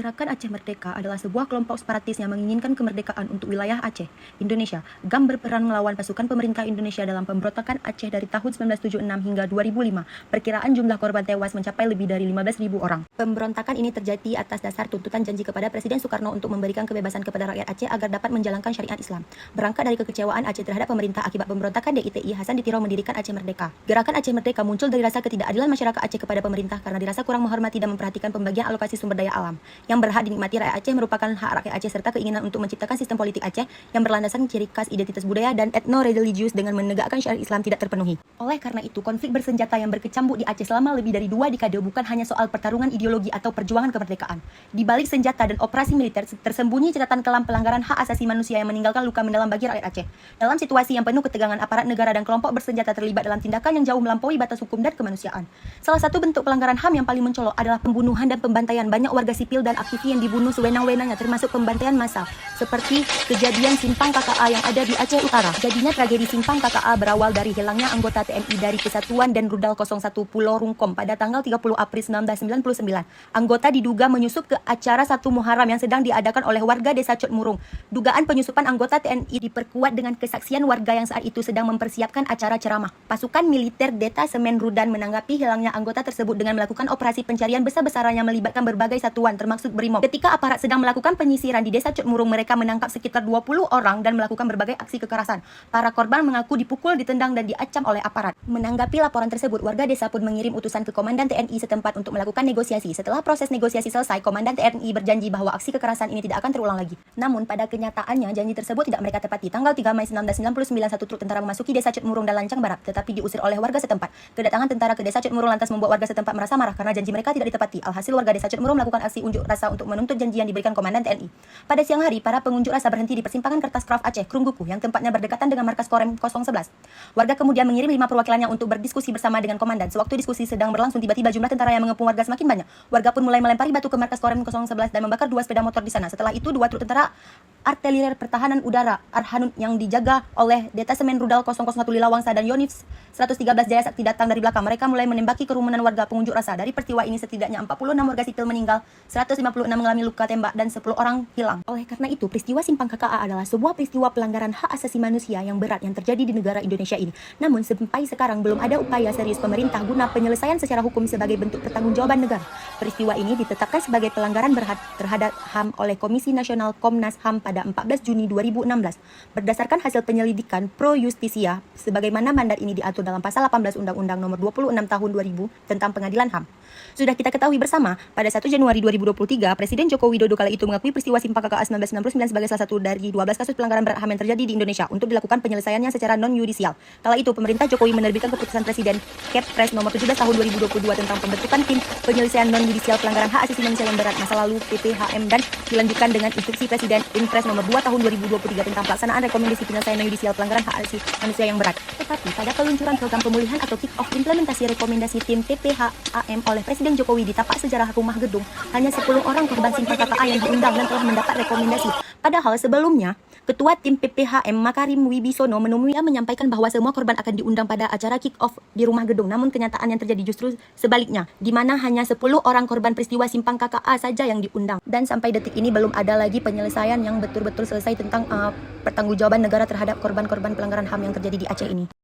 Gerakan Aceh Merdeka adalah sebuah kelompok separatis yang menginginkan kemerdekaan untuk wilayah Aceh, Indonesia. GAM berperan melawan pasukan pemerintah Indonesia dalam pemberontakan Aceh dari tahun 1976 hingga 2005. Perkiraan jumlah korban tewas mencapai lebih dari 15.000 orang. Pemberontakan ini terjadi atas dasar tuntutan janji kepada Presiden Soekarno untuk memberikan kebebasan kepada rakyat Aceh agar dapat menjalankan syariat Islam. Berangkat dari kekecewaan Aceh terhadap pemerintah akibat pemberontakan DITI, Hasan Ditirau mendirikan Aceh Merdeka. Gerakan Aceh Merdeka muncul dari rasa ketidakadilan masyarakat Aceh kepada pemerintah karena dirasa kurang menghormati dan memperhatikan pembagian alokasi sumber daya alam. Yang berhak dinikmati rakyat Aceh merupakan hak rakyat Aceh serta keinginan untuk menciptakan sistem politik Aceh yang berlandaskan ciri khas identitas budaya dan etno-religius dengan menegakkan syariat Islam tidak terpenuhi. Oleh karena itu, konflik bersenjata yang berkecambuk di Aceh selama lebih dari 2 dekade bukan hanya soal pertarungan ideologi atau perjuangan kemerdekaan. Di balik senjata dan operasi militer tersembunyi catatan kelam pelanggaran hak asasi manusia yang meninggalkan luka mendalam bagi rakyat Aceh. Dalam situasi yang penuh ketegangan, aparat negara dan kelompok bersenjata terlibat dalam tindakan yang jauh melampaui batas hukum dan kemanusiaan. Salah satu bentuk pelanggaran HAM yang paling mencolok adalah pembunuhan dan pembantaian banyak warga sipil dan aktivis yang dibunuh sewenang-wenangnya, termasuk pembantaian massal seperti kejadian Simpang KKA yang ada di Aceh Utara. Jadinya tragedi Simpang KKA berawal dari hilangnya anggota TNI dari Kesatuan dan Rudal 01 Pulau Rungkom pada tanggal 30 April 1999. Anggota diduga menyusup ke acara 1 Muharram yang sedang diadakan oleh warga desa Cot Murung. Dugaan penyusupan anggota TNI diperkuat dengan kesaksian warga yang saat itu sedang mempersiapkan acara ceramah. Pasukan militer Detasemen Rudan menanggapi hilangnya anggota tersebut dengan melakukan operasi pencarian besar-besaran yang melibatkan berbagai satuan termasuk BRIMOB. Ketika aparat sedang melakukan penyisiran di desa Cot Murung, mereka menangkap sekitar 20 orang dan melakukan berbagai aksi kekerasan. Para korban mengaku dipukul, ditendang dan diacam oleh aparat. Menanggapi laporan tersebut, warga desa pun mengirim utusan ke Komandan TNI setempat untuk melakukan negosiasi. Setelah proses negosiasi selesai, Komandan TNI berjanji bahwa aksi kekerasan ini tidak akan terulang lagi. Namun pada kenyataannya janji tersebut tidak mereka tepati. Tanggal 3 Mei 1999, satu truk tentara memasuki desa Cot Murung dan Lancang Barat, tetapi diusir oleh warga setempat. Kedatangan tentara ke desa Cot Murung lantas membuat warga setempat merasa marah karena janji mereka tidak ditepati. Alhasil warga desa Cot Murung melakukan aksi unjuk rasa untuk menuntut janji yang diberikan Komandan TNI. Pada siang hari, para pengunjuk rasa berhenti di persimpangan Kertas Kraf Aceh, Krungguku, yang tempatnya berdekatan dengan markas Korem 011. Warga kemudian mengirim 5 perwakilannya untuk berdiskusi bersama dengan komandan. Sewaktu diskusi sedang berlangsung, tiba-tiba jumlah tentara yang mengepung warga semakin banyak. Warga pun mulai melempari batu ke markas Korem 011 dan membakar 2 sepeda motor di sana. Setelah itu, 2 truk tentara artileri pertahanan udara Arhanud yang dijaga oleh Detasemen Rudal 001 Lilawangsa dan Yonif 113 Jaya Sakti datang dari belakang. Mereka mulai menembaki kerumunan warga pengunjuk rasa. Dari peristiwa ini setidaknya 46 warga sipil meninggal, 156 mengalami luka tembak dan 10 orang hilang. Oleh karena itu, peristiwa Simpang KKA adalah sebuah peristiwa pelanggaran hak asasi manusia yang berat yang terjadi di negara Indonesia ini. Namun sampai sekarang belum ada upaya serius pemerintah guna penyelesaian secara hukum sebagai bentuk pertanggungjawaban negara. Peristiwa ini ditetapkan sebagai pelanggaran berat terhadap HAM oleh Komisi Nasional Komnas HAM pada 14 Juni 2016. Berdasarkan hasil penyelidikan Pro Justisia, sebagaimana mandat ini diatur dalam pasal 18 Undang-Undang Nomor 26 Tahun 2000 tentang Pengadilan HAM. Sudah kita ketahui bersama, pada 1 Januari 2023, Presiden Joko Widodo kala itu mengakui peristiwa Simpang KKA 1999 sebagai salah satu dari 12 kasus pelanggaran berat HAM yang terjadi di Indonesia untuk dilakukan penyelesaiannya secara non-yudisial. Kala itu, pemerintah Jokowi menerbitkan keputusan Presiden Kepres Nomor 17 Tahun 2022 tentang pembentukan tim penyelesaian non-yudisial pelanggaran hak asasi manusia yang berat masa lalu (PPHM) dan dilanjutkan dengan instruksi Presiden Impres Nomor 2 Tahun 2023 tentang pelaksanaan rekomendasi penyelesaian non-yudisial pelanggaran hak asasi manusia yang berat. Tetapi pada peluncuran program pemulihan atau kick-off implementasi rekomendasi tim PPHAM oleh Presiden Jokowi di tapak sejarah Rumah Gedung, hanya 10 orang korban Simpang KKA yang diundang dan telah mendapat rekomendasi. Padahal sebelumnya, Ketua Tim PPHM Makarim Wibisono menyampaikan bahwa semua korban akan diundang pada acara kick-off di Rumah Gedung. Namun kenyataan yang terjadi justru sebaliknya, di mana hanya 10 orang korban peristiwa Simpang KKA saja yang diundang. Dan sampai detik ini belum ada lagi penyelesaian yang betul-betul selesai tentang pertanggungjawaban negara terhadap korban-korban pelanggaran HAM yang terjadi di Aceh ini.